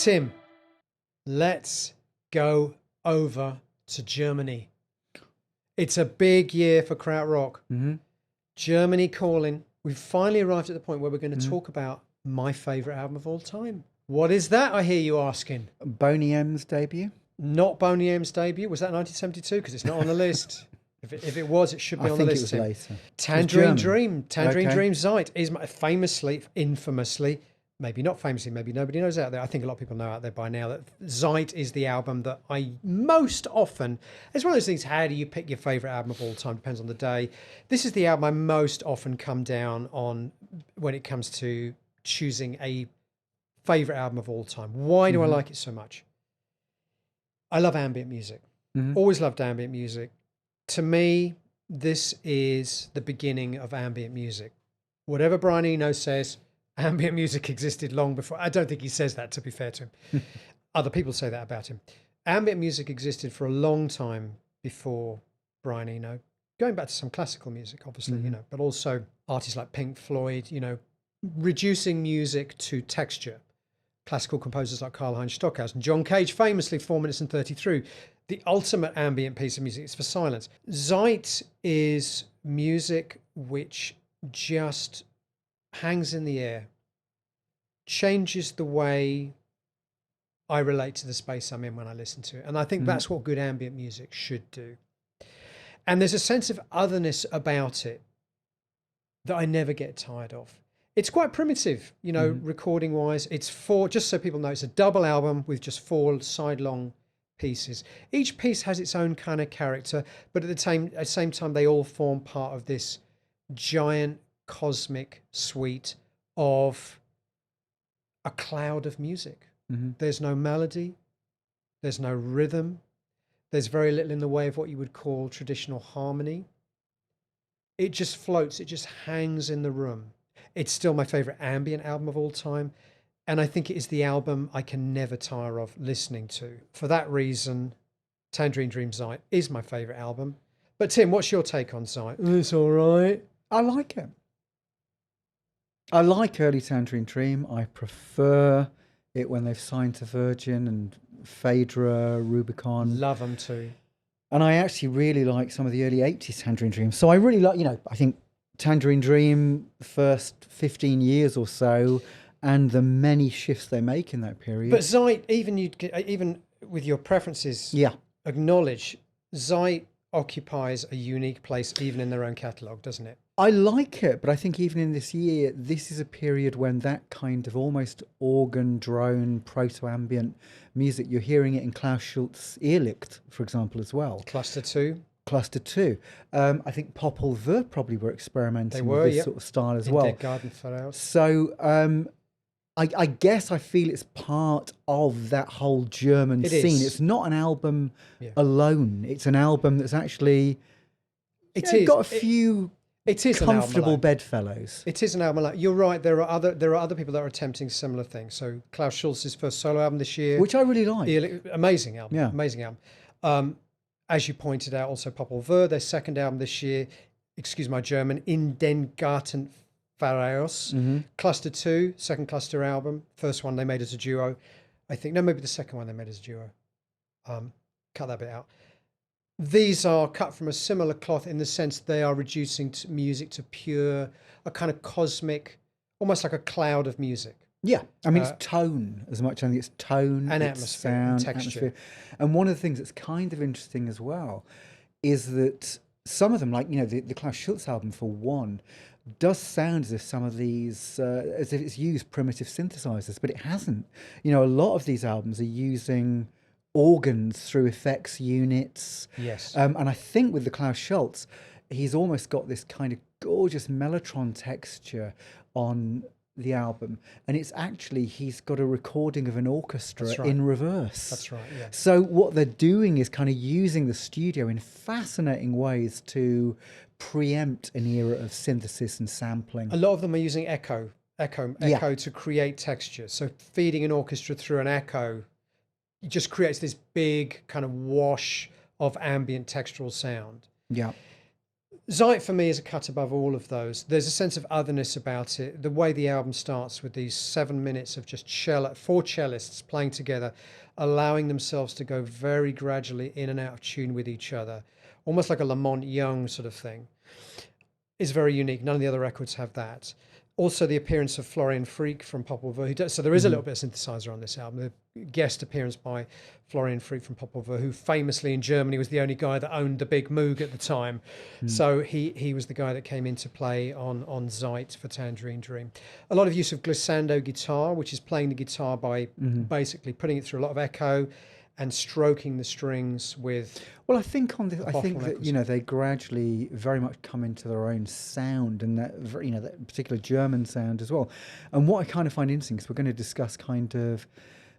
Tim, let's go over to Germany. It's a big year for Krautrock. Mm-hmm. Germany calling. We've finally arrived at the point where we're going to talk about my favourite album of all time. What is that, I hear you asking? Boney M's debut? Not Boney M's debut. Was that 1972? Because it's not on the list. If it was, it should be on the list. I think it was later. Tangerine Dream. Tangerine Okay. Dream Zeit is infamously, maybe not famously, maybe nobody knows out there. I think a lot of people know out there by now that Zeit is the album that I most often, it's one of those things, how do you pick your favourite album of all time? Depends on the day. This is the album I most often come down on when it comes to choosing a favourite album of all time. Why do I like it so much? I love ambient music. Always loved ambient music. To me, this is the beginning of ambient music. Whatever Brian Eno says, ambient music existed long before. I don't think he says that, to be fair to him. Other people say that about him. Ambient music existed for a long time before Brian Eno, going back to some classical music, obviously, but also artists like Pink Floyd, reducing music to texture. Classical composers like Karlheinz Stockhausen. John Cage famously 4 minutes and 33. The ultimate ambient piece of music is for silence. Zeit is music which just hangs in the air, changes the way I relate to the space I'm in when I listen to it. And I think that's what good ambient music should do. And there's a sense of otherness about it that I never get tired of. It's quite primitive, recording wise. It's just so people know, it's a double album with just 4 side-long pieces. Each piece has its own kind of character, but at the same time, they all form part of this giant cosmic suite of a cloud of music. There's no melody, there's no rhythm, there's very little in the way of what you would call traditional harmony. It just floats, it just hangs in the room. It's still my favorite ambient album of all time. And I think it is the album I can never tire of listening to. For that reason, Tangerine Dream Zeit is my favorite album. But Tim, what's your take on Zeit? It's all right. I like it. I like early Tangerine Dream. I prefer it when they've signed to Virgin and Phaedra, Rubicon. Love them too. And I actually really like some of the early 80s Tangerine Dream. So I really like, I think Tangerine Dream, the first 15 years or so, and the many shifts they make in that period. But Zeit, even with your preferences, acknowledge Zeit occupies a unique place even in their own catalogue, doesn't it? I like it, but I think even in this year, this is a period when that kind of almost organ, drone, proto-ambient music, you're hearing it in Klaus Schulze's Irrlicht, for example, as well. Cluster 2. I think Popul probably were experimenting with this sort of style as well. Dead Garden Pharos. So I guess I feel it's part of that whole German scene. It's not an album alone. It's an album that's actually got a few comfortable bedfellows. It is an album. You're right. There are other people that are attempting similar things. So Klaus Schulze's first solo album this year, which I really like. Amazing album. Yeah, amazing album. As you pointed out, also Popul, their second album this year, excuse my German, In den Garten Pharos. Cluster 2, second Cluster album. First one they made as a duo. I think, no, maybe the second one they made as a duo. Cut that bit out. These are cut from a similar cloth in the sense they are reducing music to a kind of cosmic, almost like a cloud of music. Yeah, I mean, it's tone as much. I think it's tone and it's atmosphere, sound, and texture. Atmosphere. And one of the things that's kind of interesting as well is that some of them, like, the Klaus Schulze album, for one, does sound as if some of these, as if it's used primitive synthesizers, but it hasn't. A lot of these albums are using organs through effects units. Yes. And I think with the Klaus Schulze, he's almost got this kind of gorgeous mellotron texture on the album, and it's actually, he's got a recording of an orchestra in reverse. That's right, yeah. So what they're doing is kind of using the studio in fascinating ways to preempt an era of synthesis and sampling. A lot of them are using echo to create texture. So feeding an orchestra through an echo, it just creates this big kind of wash of ambient textural sound. Yeah. Zeit for me is a cut above all of those. There's a sense of otherness about it. The way the album starts with these 7 minutes of just four cellists playing together, allowing themselves to go very gradually in and out of tune with each other, almost like a Lamont Young sort of thing, is very unique. None of the other records have that. Also, the appearance of Florian Freak from Popul. So there is a little bit of synthesizer on this album. The guest appearance by Florian Freak from Popul, who famously in Germany was the only guy that owned the big Moog at the time. So he was the guy that came into play on Zeit for Tangerine Dream. A lot of use of glissando guitar, which is playing the guitar by basically putting it through a lot of echo and stroking the strings with. Well, I think that they gradually very much come into their own sound, and that particular German sound as well. And what I kind of find interesting, because we're going to discuss kind of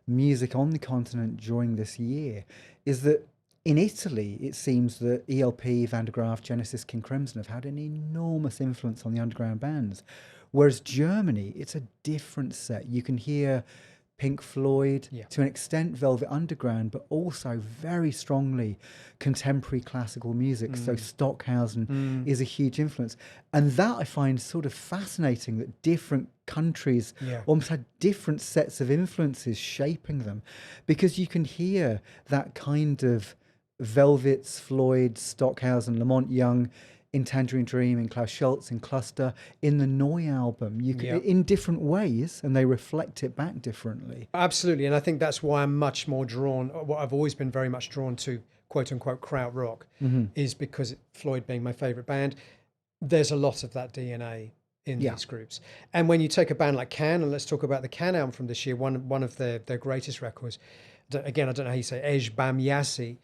music on the continent during this year, is that in Italy it seems that ELP, Van der Graaf, Genesis, King Crimson have had an enormous influence on the underground bands, whereas Germany, it's a different set. You can hear Pink Floyd, to an extent Velvet Underground, but also very strongly contemporary classical music. So Stockhausen is a huge influence. And that I find sort of fascinating, that different countries almost had different sets of influences shaping them, because you can hear that kind of Velvet's, Floyd, Stockhausen, Lamont Young in Tangerine Dream, in Klaus Schulze, in Cluster, in the Neu album, in different ways, and they reflect it back differently. Absolutely, and I think that's why I'm much more drawn, what I've always been very much drawn to, quote-unquote, krautrock, is because Floyd being my favourite band, there's a lot of that DNA in these groups. And when you take a band like Can, and let's talk about the Can album from this year, one of their greatest records, again, I don't know how you say, Ege Bamyasi,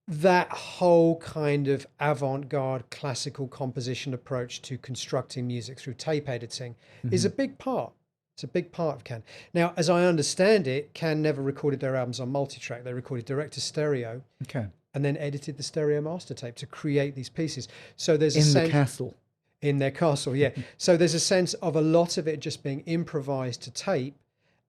that whole kind of avant-garde classical composition approach to constructing music through tape editing is a big part. It's a big part of Can. Now, as I understand it, Can never recorded their albums on multitrack. They recorded direct to stereo, and then edited the stereo master tape to create these pieces. So there's in the castle. In their castle, So there's a sense of a lot of it just being improvised to tape,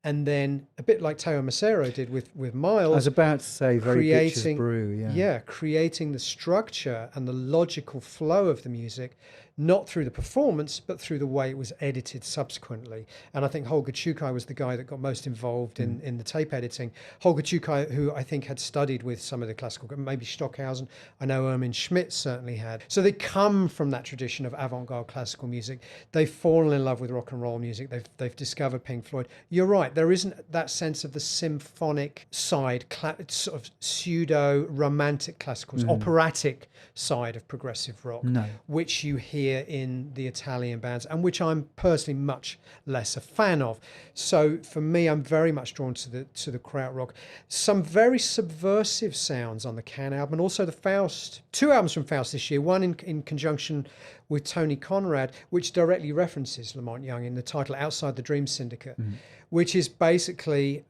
and then a bit like Teo Macero did with Miles. I was about to say, very Bitches Brew, creating the structure and the logical flow of the music, not through the performance, but through the way it was edited subsequently. And I think Holger Chukai was the guy that got most involved in the tape editing. Holger Chukai, who I think had studied with some of the classical, maybe Stockhausen. I know Ermin Schmidt certainly had. So they come from that tradition of avant-garde classical music. They've fallen in love with rock and roll music. They've discovered Pink Floyd. You're right. There isn't that sense of the symphonic side, sort of pseudo-romantic classicals, operatic side of progressive rock, which you hear in the Italian bands, and which I'm personally much less a fan of. So for me, I'm very much drawn to the krautrock. Some very subversive sounds on the Can album, and also the Faust. 2 albums from Faust this year, one in conjunction with Tony Conrad, which directly references Lamont Young in the title Outside the Dream Syndicate, which is basically,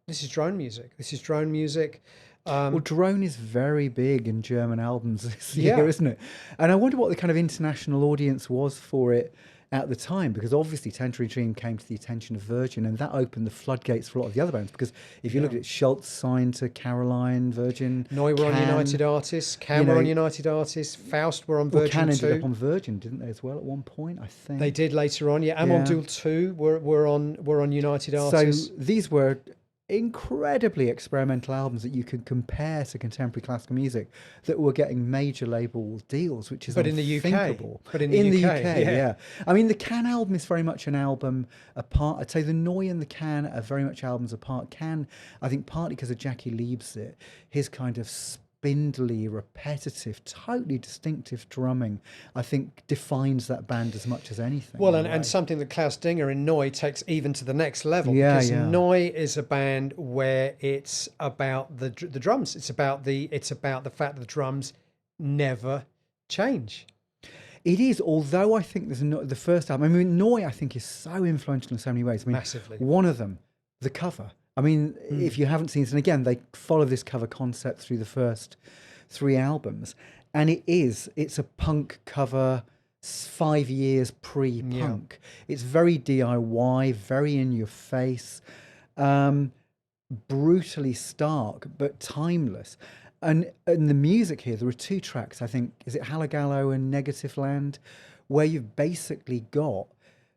this is drone music. Well, drone is very big in German albums this year, isn't it? And I wonder what the kind of international audience was for it at the time, because obviously Tangerine Dream came to the attention of Virgin, and that opened the floodgates for a lot of the other bands. Because if you look at it, Schulze signed to Caroline, Virgin, Neu were on United Artists, Can were on United Artists, Faust were on Virgin Can ended too. up on Virgin, didn't they, as well, at one point, I think? They did later on, Amandul too were on United Artists. So these were incredibly experimental albums that you could compare to contemporary classical music that were getting major label deals, which is unthinkable. But in the UK, yeah. I mean, the Can album is very much an album apart. I'd say the Neu and the Can are very much albums apart. Can, I think, partly because of Jackie Leibsit, his kind of spindly, repetitive, totally distinctive drumming, I think defines that band as much as anything. Well, and something that Klaus Dinger in Neu takes even to the next level, because Neu is a band where it's about the drums. It's about the fact that the drums never change. It is, although I think there's the first album. I mean, Neu, I think, is so influential in so many ways. I mean, massively. One of them, the cover. I mean, if you haven't seen it, and again, they follow this cover concept through the first 3 albums, and it's a punk cover 5 years pre-punk. It's very DIY, very in your face, brutally stark, but timeless. And in the music here, there are two tracks, I think, is it Halagallo and Negative Land, where you've basically got,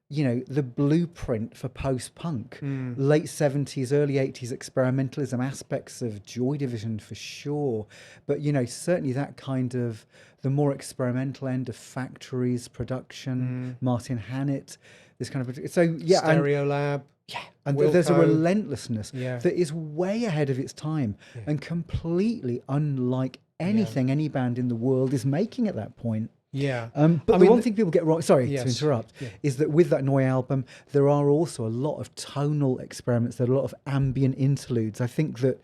you know, the blueprint for post-punk, late 70s, early 80s experimentalism, aspects of Joy Division for sure. But, you know, certainly that kind of the more experimental end of Factories, production, Martin Hannett, this kind of... So, yeah. Stereo Lab. Yeah, and Wilco. there's a relentlessness Yeah. that is way ahead of its time and completely unlike anything any band in the world is making at that point. Yeah. But the one thing people get wrong, sorry Yes. to interrupt, is that with that Neu album, there are also a lot of tonal experiments, there are a lot of ambient interludes. I think that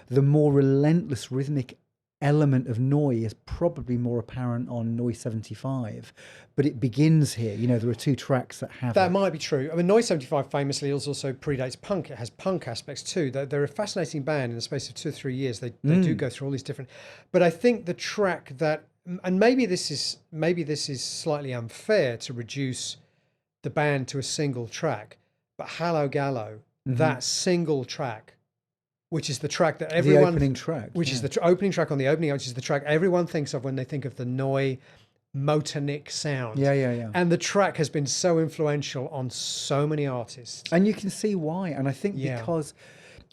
the more relentless rhythmic element of Neu is probably more apparent on Neu 75, but it begins here. You know, there are two tracks that have That it. might be true. I mean, Neu 75 famously also predates punk. It has punk aspects too. They're a fascinating band. In the space of 2 or 3 years, they do go through all these different... But I think the track that... And maybe this is slightly unfair to reduce the band to a single track, but Hallo Gallo, that single track, which is the track that everyone... The opening track. Which is the opening track on the opening, which is the track everyone thinks of when they think of the Neu Motornik sound. Yeah. And the track has been so influential on so many artists. And you can see why. And I think because,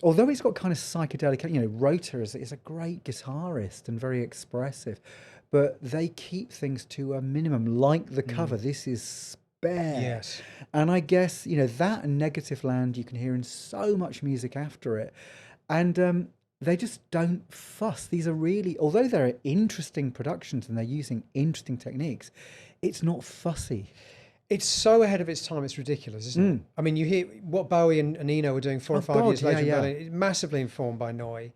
although he's got kind of psychedelic, you know, Rota is a great guitarist and very expressive, but they keep things to a minimum, like the cover. This is spare. Yes. And I guess, you know, that and Negative Land you can hear in so much music after it. And they just don't fuss. These are really, although they're interesting productions and they're using interesting techniques, it's not fussy. It's so ahead of its time, it's ridiculous, isn't it? I mean, you hear what Bowie and Eno were doing 4 or 5 years later, in Berlin, massively informed by Neu.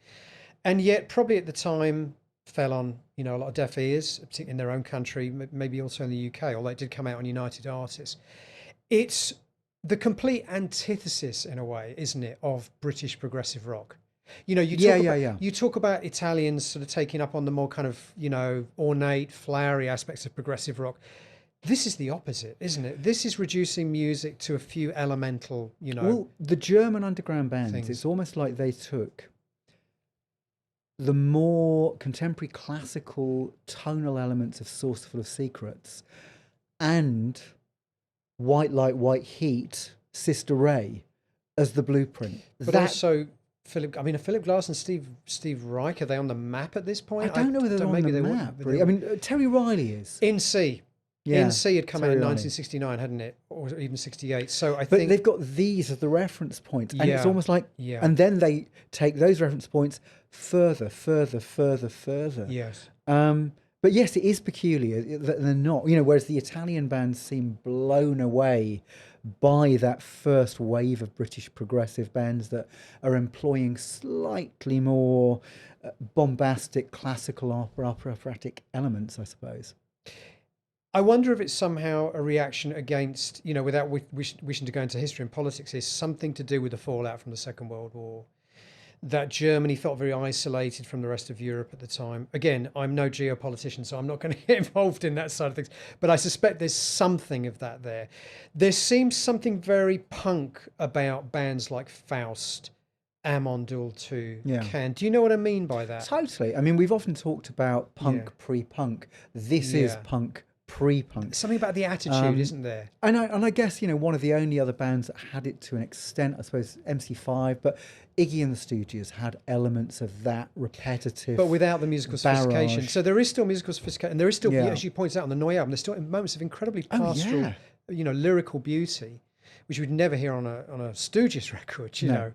And yet, probably at the time, fell on, you know, a lot of deaf ears, particularly in their own country, maybe also in the UK, although it did come out on United Artists. It's the complete antithesis, in a way, isn't it, of British progressive rock. You know, you talk about Italians sort of taking up on the more kind of, you know, ornate, flowery aspects of progressive rock. This is the opposite, isn't it? This is reducing music to a few elemental, you know... Well, the German underground bands, it's almost like they took the more contemporary classical tonal elements of Source Full of Secrets and White Light, White Heat, Sister Ray as the blueprint. But also... Philip Glass and Steve Reich, are they on the map at this point? I don't know whether they're on the map. Really. I mean, Terry Riley is. In C. Yeah, In C had come out in Riley. 1969, hadn't it? Or even 68. So I But think... they've got these as the reference points. And it's almost like... Yeah. And then they take those reference points further. Yes. But yes, it is peculiar that they're not, you know, whereas the Italian bands seem blown away by that first wave of British progressive bands that are employing slightly more bombastic classical operatic elements, I suppose. I wonder if it's somehow a reaction against, you know, without wishing to go into history and politics, is something to do with the fallout from the Second World War. That Germany felt very isolated from the rest of Europe at the time. Again, I'm no geopolitician, so I'm not going to get involved in that side of things. But I suspect there's something of that there. There seems something very punk about bands like Faust, Amon-Düül 2, Can. Do you know what I mean by that? Totally. I mean, we've often talked about punk pre-punk. This is punk pre-punk. Something about the attitude, isn't there? And I guess, you know, one of the only other bands that had it to an extent, I suppose, MC5, but Iggy and the Stooges had elements of that repetitive, but without the musical sophistication. barrage. So there is still musical sophistication, and there is still, as you pointed out on the Neu album, there's still moments of incredibly pastoral, you know, lyrical beauty, which you would never hear on a Stooges record, you know.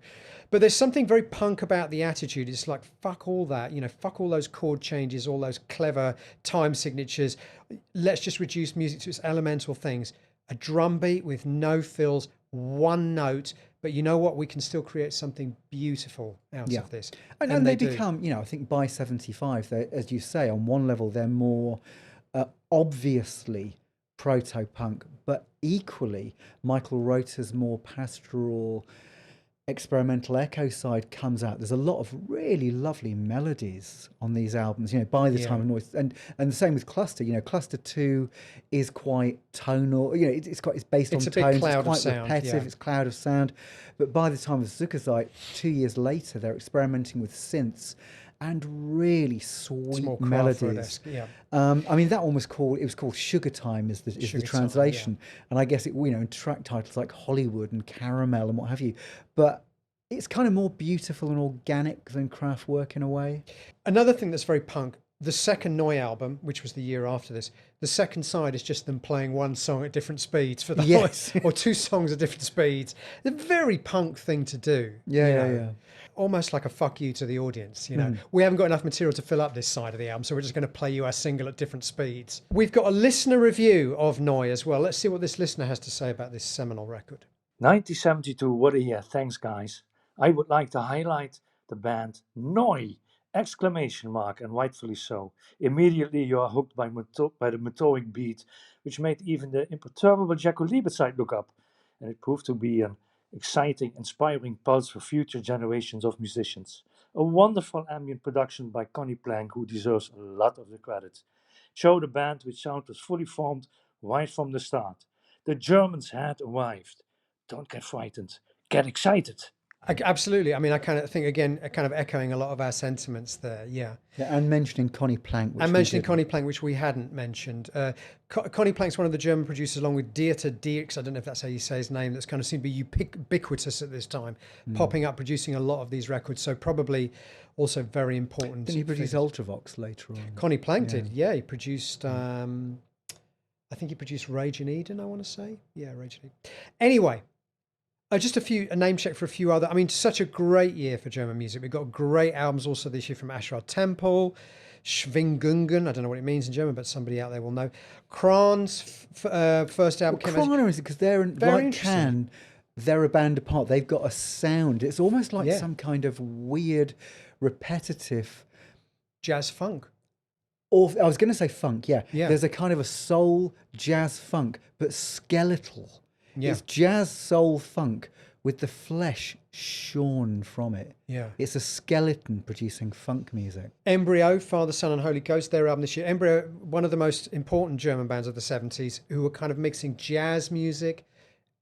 But there's something very punk about the attitude. It's like, fuck all that, you know, fuck all those chord changes, all those clever time signatures. Let's just reduce music to its elemental things. A drum beat with no fills, one note. But you know what? We can still create something beautiful out of this. And they become, you know, I think by 75, as you say, on one level, they're more obviously proto-punk, but equally, Michael Rota's more pastoral, experimental echo side comes out. There's a lot of really lovely melodies on these albums, you know, by the time of Noise. And the same with Cluster, you know, Cluster 2 is quite tonal, you know, it's based on tones, it's quite repetitive, it's cloud of sound. But by the time of Zuckerzeit, 2 years later, they're experimenting with synths and really sweet It's more melodies. Krautrock-esque, yeah. I mean, that one was called Sugar Time is the Sugar Time, translation, and I guess it, you know, in track titles like Hollywood and Caramel and what have you, but it's kind of more beautiful and organic than Kraftwerk in a way. Another thing that's very punk, the second Neu album, which was the year after this, the second side is just them playing one song at different speeds for the Yes. or two songs at different speeds. It's a very punk thing to do. Yeah, you yeah, know. yeah. Almost like a fuck you to the audience, you know. We haven't got enough material to fill up this side of the album, so we're just going to play you our single at different speeds. We've got a listener review of Neu as well. Let's see what this listener has to say about this seminal record. 1972, what a year. Thanks, guys. I would like to highlight the band Neu! Exclamation mark, and rightfully so. Immediately you are hooked by the metoing beat, which made even the imperturbable Jacko Liebertzeit look up. And it proved to be an exciting, inspiring pulse for future generations of musicians. A wonderful ambient production by Connie Plank, who deserves a lot of the credit. Showed a band which sound was fully formed right from the start. The Germans had arrived. Don't get frightened. Get excited. Absolutely. I mean, I kind of think, again, kind of echoing a lot of our sentiments there. Yeah. Yeah, and mentioning Connie Plank. And mentioning Connie Plank, which we hadn't mentioned. Connie Plank's one of the German producers, along with Dieter Dierks, I don't know if that's how you say his name, that's kind of seemed to be ubiquitous at this time, popping up, producing a lot of these records. So probably also very important. Didn't he produce Ultravox later on? Connie Plank did, yeah. He produced, I think he produced Rage in Eden, I want to say. Yeah, Rage in Eden. Anyway. Just a name check for a few other. I mean, such a great year for German music. We've got great albums also this year from Ra Tempel, Schwingungen. I don't know what it means in German, but somebody out there will know. Kraan's first album came out. Kraan is because they're like Can. They're a band apart. They've got a sound. It's almost like some kind of weird, repetitive jazz funk. Or I was going to say funk. Yeah. Yeah. There's a kind of a soul jazz funk, but skeletal. Yeah. It's jazz soul funk with the flesh shorn from it. Yeah. It's a skeleton producing funk music. Embryo, Father, Son and Holy Ghost, their album this year. Embryo, one of the most important German bands of the 70s, who were kind of mixing jazz music,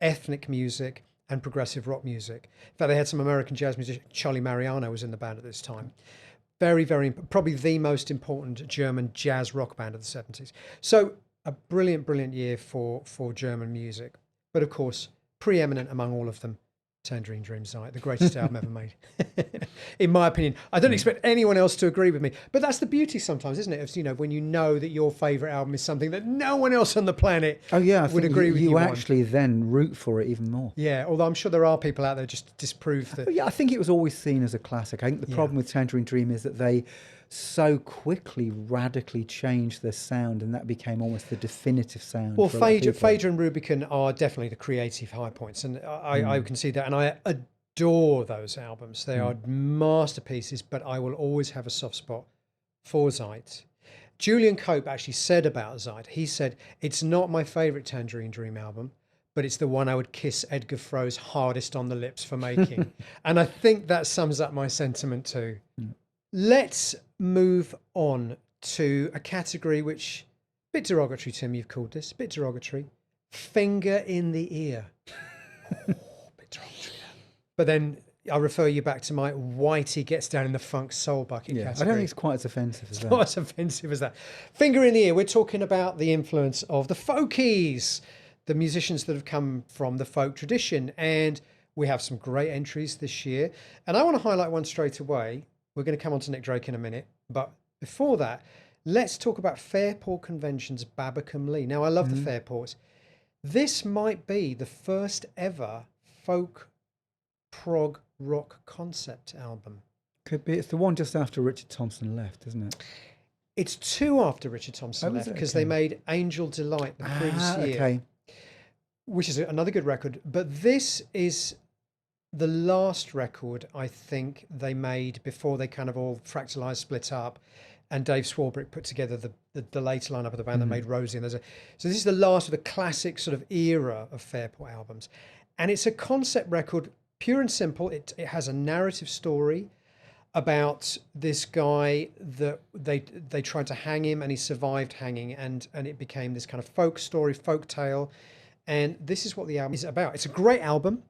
ethnic music, and progressive rock music. In fact, they had some American jazz musician, Charlie Mariano was in the band at this time. Very, very, probably the most important German jazz rock band of the 70s. So a brilliant, brilliant year for German music. But of course, preeminent among all of them, Tangerine Dream, Zeit, the greatest album ever made. In my opinion, I don't expect anyone else to agree with me, but that's the beauty sometimes, isn't it? It's, you know, when you know that your favourite album is something that no one else on the planet would agree with you on. You actually then root for it even more. Yeah, although I'm sure there are people out there just to disprove that. But yeah, I think it was always seen as a classic. I think the problem with Tangerine Dream is that they so quickly radically changed their sound, and that became almost the definitive sound. Well, Phaedra and Rubicon are definitely the creative high points, and I can see that, and I adore those albums. They are masterpieces, but I will always have a soft spot for Zeit. Julian Cope actually said about Zeit, he said, it's not my favourite Tangerine Dream album, but it's the one I would kiss Edgar Froese hardest on the lips for making. And I think that sums up my sentiment too. Let's move on to a category which, a bit derogatory, Tim, you've called this, a bit derogatory. Finger in the ear. Bit derogatory. But then I refer you back to my Whitey gets down in the funk soul bucket category. I don't think it's quite as offensive as that. Not as offensive as that. Finger in the ear, we're talking about the influence of the folkies, the musicians that have come from the folk tradition. And we have some great entries this year. And I want to highlight one straight away. We're going to come on to Nick Drake in a minute. But before that, let's talk about Fairport Convention's Babbacombe. Now, I love the Fairports. This might be the first ever folk prog rock concept album. Could be. It's the one just after Richard Thompson left, isn't it? It's two after Richard Thompson left, because they made Angel Delight the previous year, which is another good record. But this is the last record I think they made before they kind of all fractalized, split up, and Dave Swarbrick put together the later lineup of the band that made Rosie. And so this is the last of the classic sort of era of Fairport albums, and it's a concept record, pure and simple. It has a narrative story about this guy that they tried to hang him, and he survived hanging, and it became this kind of folk story, folk tale. And this is what the album is about. It's a great album.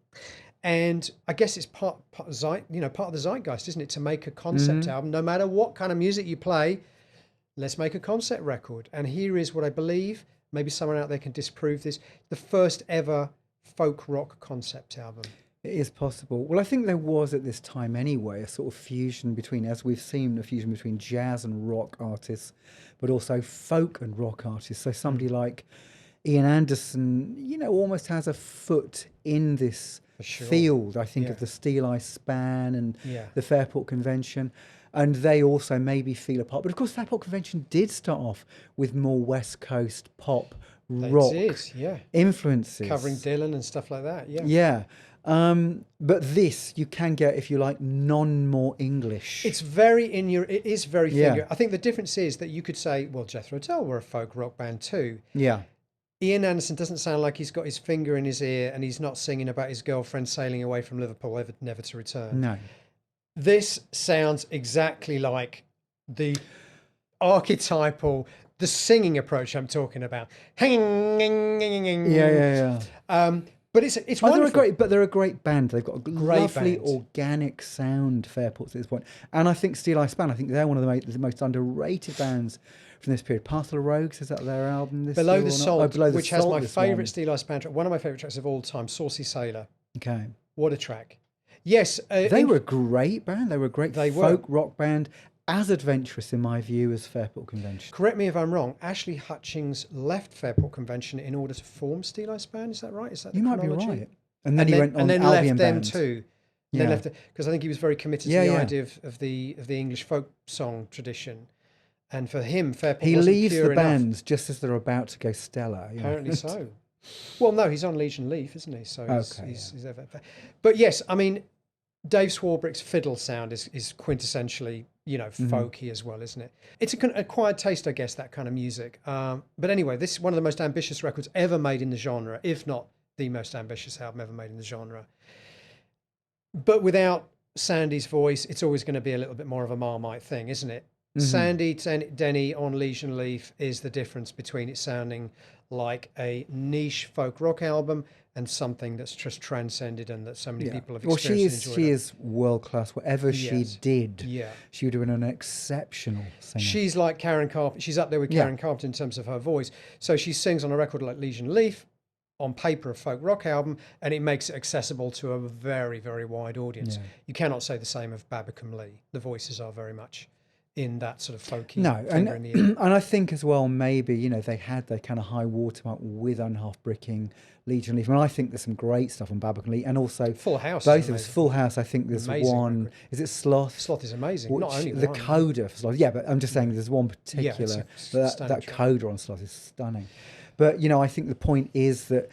And I guess it's part of Zeit, part of the zeitgeist, isn't it, to make a concept album, no matter what kind of music you play. Let's make a concept record. And here is what I believe, maybe someone out there can disprove this, the first ever folk rock concept album. It is possible. Well, I think there was at this time anyway a sort of fusion between, as we've seen, a fusion between jazz and rock artists, but also folk and rock artists. So somebody like Ian Anderson, almost has a foot in this field, I think, of the Steeleye Span and the Fairport Convention. And they also maybe feel apart. But of course, Fairport Convention did start off with more West Coast pop, rock influences. Covering Dylan and stuff like that, Yeah. But this, you can get, if you like, more English. It is very finger. I think the difference is that you could say, well, Jethro Tull were a folk rock band too. Yeah. Ian Anderson doesn't sound like he's got his finger in his ear and he's not singing about his girlfriend sailing away from Liverpool, never to return. No. This sounds exactly like the archetypal, the singing approach I'm talking about. Yeah. But it's wonderful. They're a great band. They've got a lovely organic sound, Fairport, at this point. And I think Steeleye Span, I think they're one of the most underrated bands from this period. Path of the Rogues, is that their album this Below year? the Salt, Below the which has Salt, my favourite Steeleye Span track, one of my favourite tracks of all time, Saucy Sailor. Okay. What a track. Yes. They were a great band. They were a great folk rock band, as adventurous, in my view, as Fairport Convention. Correct me if I'm wrong. Ashley Hutchings left Fairport Convention in order to form Steeleye Span. Is that right? Is that the chronology? You might be right. And then he went on then Albion left them Band. too. Then left because I think he was very committed to the idea of the English folk song tradition. And for him, Fairport he wasn't leaves pure the enough. bands just as they're about to go stellar. Apparently so. Well, no, he's on Legion Leaf, isn't he? So he's but yes, I mean, Dave Swarbrick's fiddle sound is quintessentially, folky as well, isn't it? It's an acquired taste, I guess, that kind of music. But anyway, this is one of the most ambitious records ever made in the genre, if not the most ambitious album ever made in the genre. But without Sandy's voice, it's always going to be a little bit more of a Marmite thing, isn't it? Sandy Denny on Legion Leaf is the difference between it sounding like a niche folk rock album and something that's just transcended and that so many people have experienced. Well, she is world class. Whatever she did, she would have been an exceptional singer. She's like Karen Carpenter. She's up there with Karen Carpenter in terms of her voice. So she sings on a record like Legion Leaf, on paper a folk rock album, and it makes it accessible to a very, very wide audience. Yeah. You cannot say the same of Babbacombe. The voices are very much in that sort of folky finger in the ear. And I think as well, maybe, they had their kind of high watermark with Unhalf Bricking, Legion Leaf. I mean, I think there's some great stuff on Babbacombe, and also Full House. Both of us. Full House, I think there's amazing one. Record. Is it Sloth? Sloth is amazing. Not only the one. coda for Sloth. Yeah, but I'm just saying there's one particular. That coda on Sloth is stunning. But, I think the point is that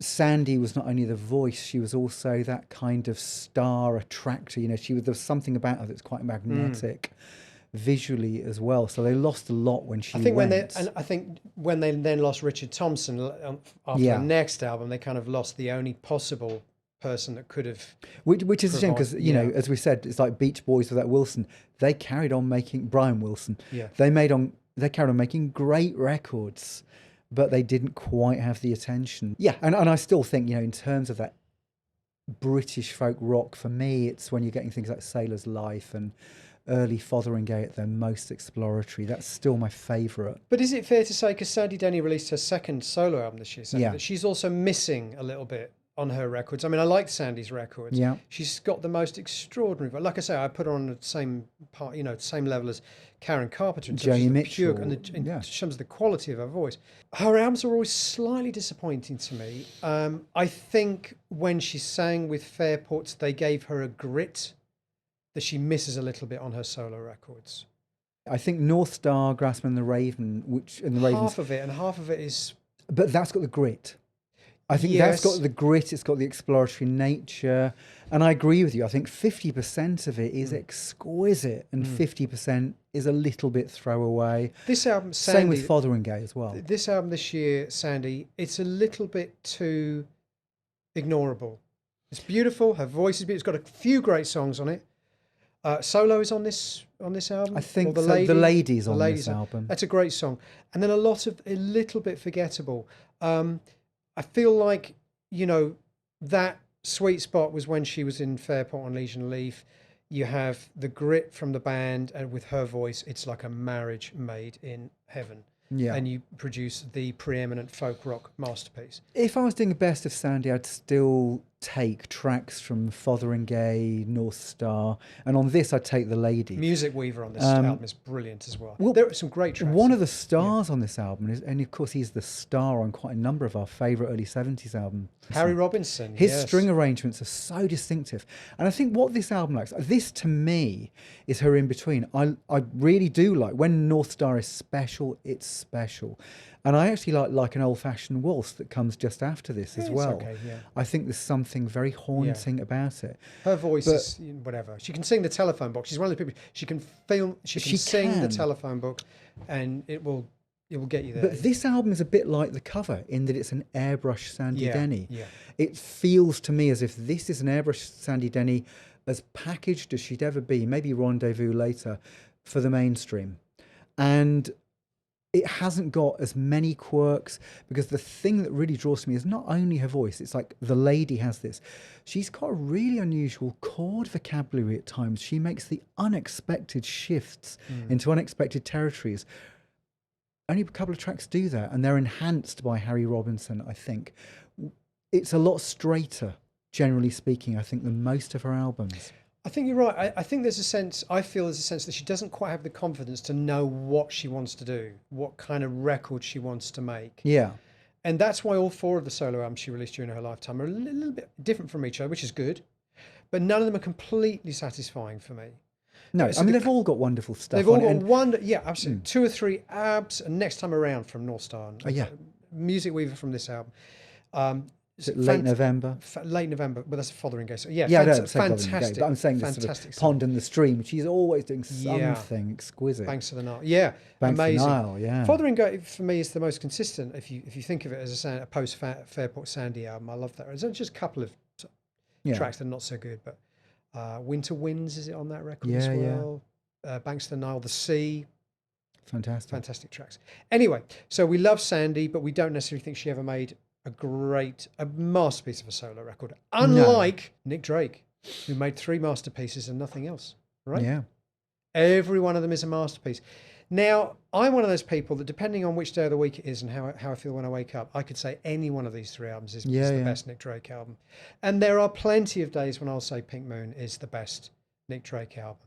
Sandy was not only the voice, she was also that kind of star attractor. There was something about her that's quite magnetic visually as well. So they lost a lot when she went. I think when they then lost Richard Thompson after the next album, they kind of lost the only possible person that could have. Which is a shame because, as we said, it's like Beach Boys without Wilson. They carried on making Brian Wilson. Yeah. They carried on making great records, but they didn't quite have the attention. Yeah, and I still think, in terms of that British folk rock, for me, it's when you're getting things like Sailor's Life and early Fotheringay at their most exploratory. That's still my favourite. But is it fair to say, because Sandy Denny released her second solo album this year, that she's also missing a little bit on her records? I mean, I like Sandy's records. Yeah. She's got the most extraordinary, like I say, I put her on the same part, same level as Karen Carpenter in terms of the pure, and in terms of the quality of her voice. Her albums are always slightly disappointing to me. I think when she sang with Fairport, they gave her a grit that she misses a little bit on her solo records. I think North Star, Grassman, the Raven, half of it is. But that's got the grit. I think that's got the grit. It's got the exploratory nature, and I agree with you. I think 50% of it is exquisite, and 50% is a little bit throwaway. This album, Sandy, same with Fotheringay as well. This album this year, Sandy, it's a little bit too ignorable. It's beautiful. Her voice is beautiful. It's got a few great songs on it. Solo is on this album. I think the Ladies on this album. That's a great song, and then a little bit forgettable. I feel like that sweet spot was when she was in Fairport on Legion Leaf. You have the grit from the band, and with her voice, it's like a marriage made in heaven. Yeah. And you produce the preeminent folk rock masterpiece. If I was doing a best of Sandy, I'd still take tracks from Fotheringay, North Star, and on this I'd take The Lady. Music Weaver on this album is brilliant as well. There are some great tracks. One of the stars on this album is, and of course he's the star on quite a number of our favourite early 70s albums. Harry Robinson. His yes. string arrangements are so distinctive. And I think what this album likes, this to me is her in between. I really do like, when North Star is special, it's special. And I actually like an old-fashioned waltz that comes just after this as well. Okay, yeah. I think there's something very haunting about it. Her voice is whatever. She can sing the telephone book. She's one of the people. She can film. She can sing the telephone book, and it will get you there. But this album is a bit like the cover in that it's an airbrush Sandy Denny. Yeah. It feels to me as if this is an airbrush Sandy Denny, as packaged as she'd ever be, maybe Rendezvous later, for the mainstream. And it hasn't got as many quirks, because the thing that really draws to me is not only her voice. It's like The Lady has this. She's got a really unusual chord vocabulary at times. She makes the unexpected shifts into unexpected territories. Only a couple of tracks do that, and they're enhanced by Harry Robinson, I think. It's a lot straighter, generally speaking, I think, than most of her albums. I think you're right. I think I feel there's a sense that she doesn't quite have the confidence to know what she wants to do, what kind of record she wants to make. Yeah. And that's why all 4 of the solo albums she released during her lifetime are a little bit different from each other, which is good. But none of them are completely satisfying for me. No, So I mean, they've all got wonderful stuff. They've all on it, got and one, yeah, absolutely. 2 or 3 abs, and Next Time Around from North Star. Music Weaver from this album. late November. Late November, but that's a Fotheringay. So yeah, I don't say fantastic. But I'm saying this sort of Pond and the Stream. She's always doing something exquisite. Banks of the Nile. Yeah, Banks amazing. of the Nile, yeah. Fotheringay for me is the most consistent. If you think of it as a post Fairport Sandy album, I love that. There's just a couple of tracks that are not so good, but Winter Winds, is it on that record as well? Banks of the Nile, The Sea. Fantastic tracks. Anyway, so we love Sandy, but we don't necessarily think she ever made a masterpiece of a solo record, unlike Nick Drake, who made 3 masterpieces and nothing else, right? Yeah. Every one of them is a masterpiece. Now, I'm one of those people that, depending on which day of the week it is and how I feel when I wake up, I could say any one of these 3 albums is the best Nick Drake album. And there are plenty of days when I'll say Pink Moon is the best Nick Drake album.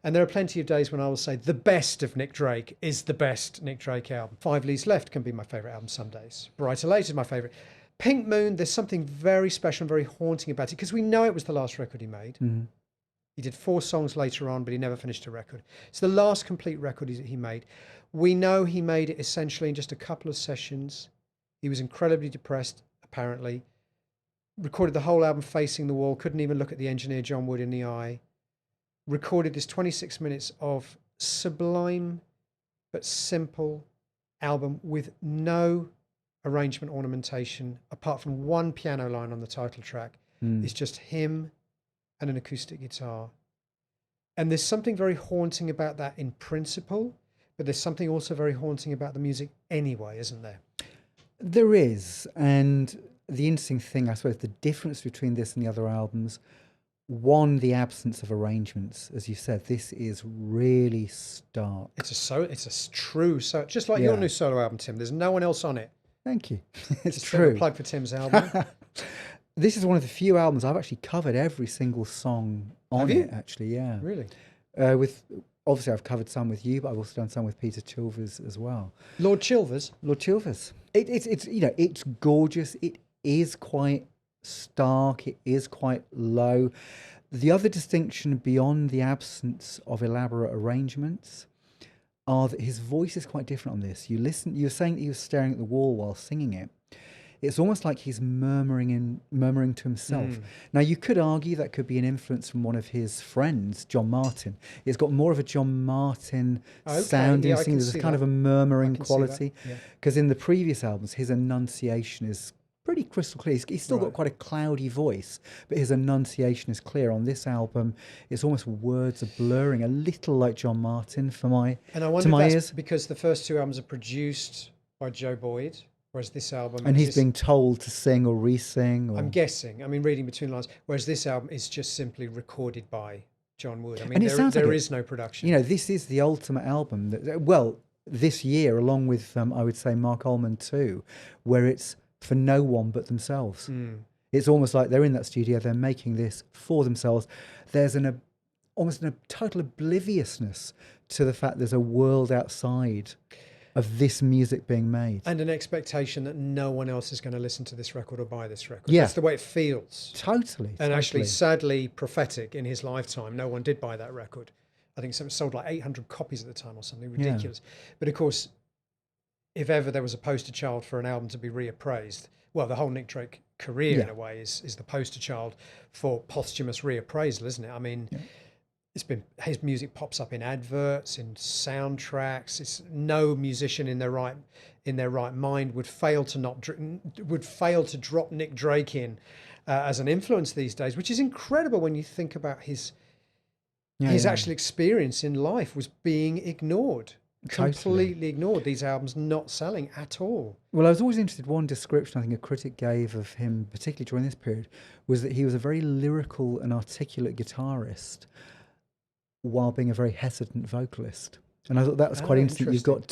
And there are plenty of days when I will say the best of Nick Drake is the best Nick Drake album. 5 Leaves Left can be my favourite album some days. Brighter Later is my favourite. Pink Moon, there's something very special and very haunting about it, because we know it was the last record he made. Mm-hmm. He did 4 songs later on, but he never finished a record. It's the last complete record he made. We know he made it essentially in just a couple of sessions. He was incredibly depressed, apparently. Recorded the whole album facing the wall, couldn't even look at the engineer John Wood in the eye. Recorded this 26 minutes of sublime but simple album with no arrangement ornamentation, apart from one piano line on the title track. It's just him and an acoustic guitar. And there's something very haunting about that in principle, but there's something also very haunting about the music anyway, isn't there? There is. And the interesting thing, I suppose, the difference between this and the other albums, one, the absence of arrangements. As you said, this is really stark. It's a true, just like your new solo album, Tim. There's no one else on it. Thank you. It's just true. A plug for Tim's album. This is one of the few albums I've actually covered every single song on it. Actually, yeah. Really? With obviously I've covered some with you, but I've also done some with Peter Chilvers as well. Lord Chilvers. It's gorgeous. It is quite stark. It is quite low. The other distinction beyond the absence of elaborate arrangements are that his voice is quite different on this. You were saying that he was staring at the wall while singing it. It's almost like he's murmuring to himself. Now, you could argue that could be an influence from one of his friends, John Martin. It's got more of a John Martin sounding singing. There's kind of a murmuring quality. Because in the previous albums, his enunciation is pretty crystal clear. He's still got quite a cloudy voice, but his enunciation is clear. On this album, it's almost words are blurring, a little like John Martin for my And I wonder if that's ears. because the first 2 albums are produced by Joe Boyd, whereas this album And is he's being told to sing or re-sing. Or... I'm guessing. I mean, reading between lines. Whereas this album is just simply recorded by John Wood. I mean, And it sounds like there it. is no production. You know, this is the ultimate album. That, well, this year, along with, I would say, Mark Ullman too, where it's for no one but themselves. It's almost like they're in that studio, they're making this for themselves. There's almost a total obliviousness to the fact there's a world outside of this music being made. And an expectation that no one else is going to listen to this record or buy this record. Yeah. That's the way it feels. Totally. And actually, sadly, prophetic in his lifetime, no one did buy that record. I think it sold like 800 copies at the time or something ridiculous. Yeah. But of course, if ever there was a poster child for an album to be reappraised, well, the whole Nick Drake career in a way is the poster child for posthumous reappraisal, isn't it? I mean, it's been, his music pops up in adverts, in soundtracks. It's no musician in their right mind would fail to drop Nick Drake in as an influence these days, which is incredible when you think about his actual experience in life was being ignored. Completely ignored. These albums not selling at all. Well, I was always interested. One description I think a critic gave of him, particularly during this period, was that he was a very lyrical and articulate guitarist while being a very hesitant vocalist. And I thought that was quite interesting. You've got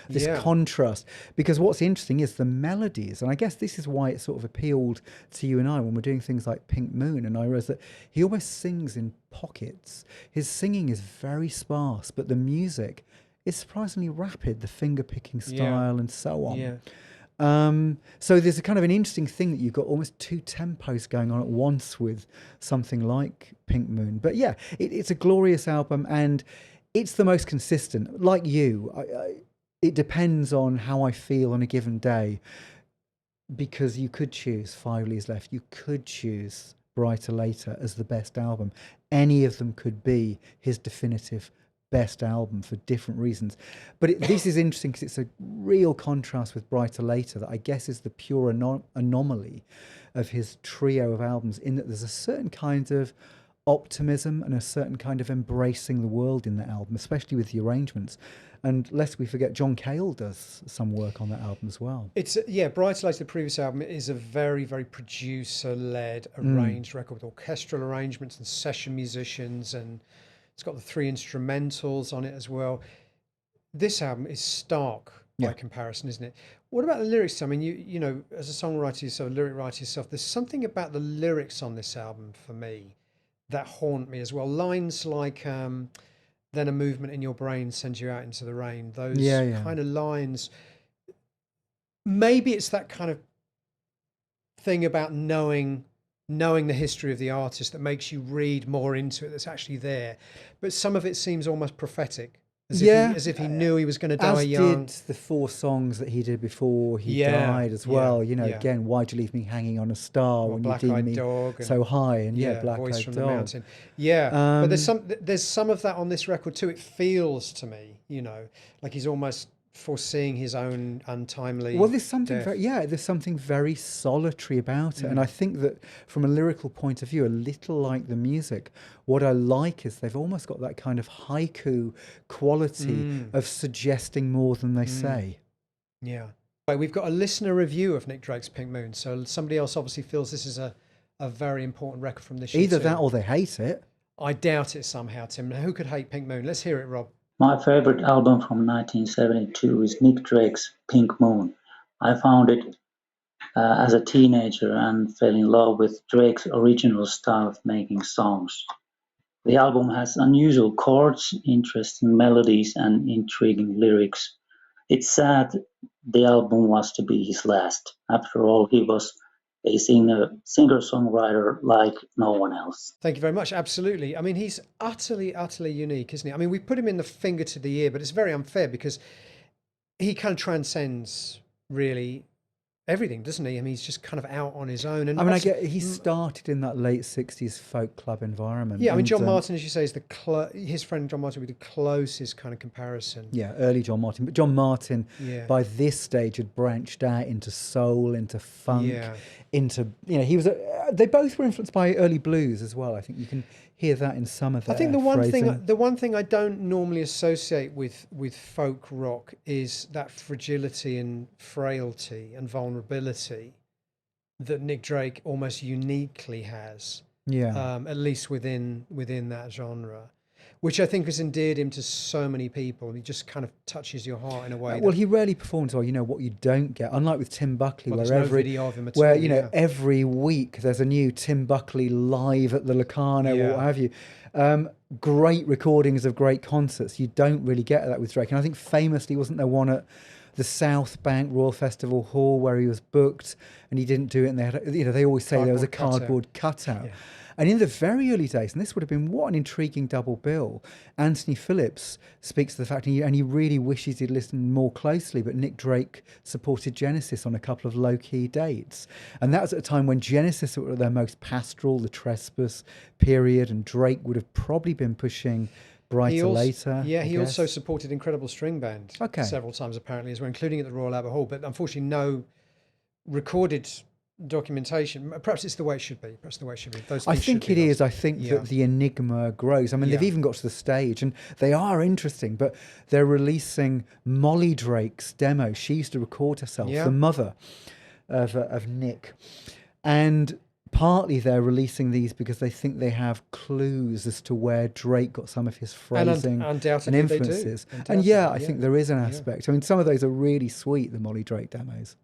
this contrast, because what's interesting is the melodies. And I guess this is why it sort of appealed to you and I when we're doing things like Pink Moon. And I realized that he almost sings in pockets. His singing is very sparse, but the music is surprisingly rapid, the finger picking style and so on. Yeah. So there's a kind of an interesting thing that you've got almost two tempos going on at once with something like Pink Moon. But yeah, it's a glorious album, and it's the most consistent. Like you, it depends on how I feel on a given day, because you could choose Five Leaves Left, you could choose Brighter Later as the best album. Any of them could be his definitive best album for different reasons. But this is interesting because it's a real contrast with Brighter Later that I guess is the pure anomaly of his trio of albums, in that there's a certain kind of optimism and a certain kind of embracing the world in that album, especially with the arrangements. And lest we forget, John Cale does some work on that album as well. It's Brighter Later, the previous album, is a very, very producer-led arranged record with orchestral arrangements and session musicians, and it's got the 3 instrumentals on it as well. This album is stark by comparison, isn't it? What about the lyrics? I mean, you know, as a songwriter yourself, lyric writer yourself, there's something about the lyrics on this album for me that haunt me as well. Lines like, then a movement in your brain sends you out into the rain. Those kind of lines. Maybe it's that kind of thing about knowing the history of the artist that makes you read more into it, that's actually there. But some of it seems almost prophetic, as if he knew he was going to die young. As did the 4 songs that he did before he died as well. You know, again, Why'd You Leave Me Hanging on a Star when you deem me so high, and Black Voice Eyed from Dog. the Mountain. But there's some of that on this record too. It feels to me, you know, like he's almost foreseeing his own untimely there's something death. there's something very solitary about it. And I think that from a lyrical point of view, a little like the music, what I like is they've almost got that kind of haiku quality of suggesting more than they say. We've got a listener review of Nick Drake's Pink Moon, so somebody else obviously feels this is a very important record from this year. Either that or they hate it. I doubt it somehow, Tim. Now, who could hate Pink Moon? Let's hear it, Rob. My favorite album from 1972 is Nick Drake's Pink Moon. I found it as a teenager and fell in love with Drake's original style of making songs. The album has unusual chords, interesting melodies, and intriguing lyrics. It's sad the album was to be his last. After all, he was a singer-songwriter like no one else. Thank you very much. Absolutely. I mean, he's utterly, utterly unique, isn't he? I mean, we put him in the finger to the ear, but it's very unfair because he kind of transcends, really, everything, doesn't he? I mean, he's just kind of out on his own. And I mean, obviously- he started in that late 60s folk club environment. yeah, I mean, and, John Martin, as you say, is his friend John Martin would be the closest kind of comparison. Yeah, early John Martin. But John Martin, Yeah. by this stage, had branched out into soul, into funk, Yeah. into, he was, they both were influenced by early blues as well. I think you can hear that in some of their I think phrasing. the one thing I don't normally associate with folk rock is that fragility and frailty and vulnerability that Nick Drake almost uniquely has. Yeah. At least within that genre, which I think has endeared him to so many people. He just kind of touches your heart in a way. Well, he rarely performs well. What you don't get, unlike with Tim Buckley, Well, where there's no video of him at where all, yeah. every week there's a new Tim Buckley live at the Locarno Yeah. or what have you. Great recordings of great concerts. You don't really get that with Drake. And I think famously, wasn't there one at the South Bank Royal Festival Hall where he was booked and he didn't do it, and they had, they always say there was a cardboard cutout. Yeah. And in the very early days, and this would have been what an intriguing double bill, Anthony Phillips speaks to the fact, and he really wishes he'd listened more closely, but Nick Drake supported Genesis on a couple of low-key dates. And that was at a time when Genesis were at their most pastoral, the Trespass period, and Drake would have probably been pushing Brighter Later. Yeah, I he guess. also supported Incredible String Band several times apparently as well, including at the Royal Albert Hall, but unfortunately no recorded documentation. Perhaps it's the way it should be. Those I things think should it be is. lost. I think Yeah. that the enigma grows. I mean, they've Yeah. even got to the stage, and they are interesting, but they're releasing Molly Drake's demo. She used to record herself, Yeah. the mother of Nick. And partly they're releasing these because they think they have clues as to where Drake got some of his phrasing and undoubtedly they do. influences. And Undoubtedly, yeah, I yeah. think there is an Yeah. aspect. I mean, some of those are really sweet, the Molly Drake demos.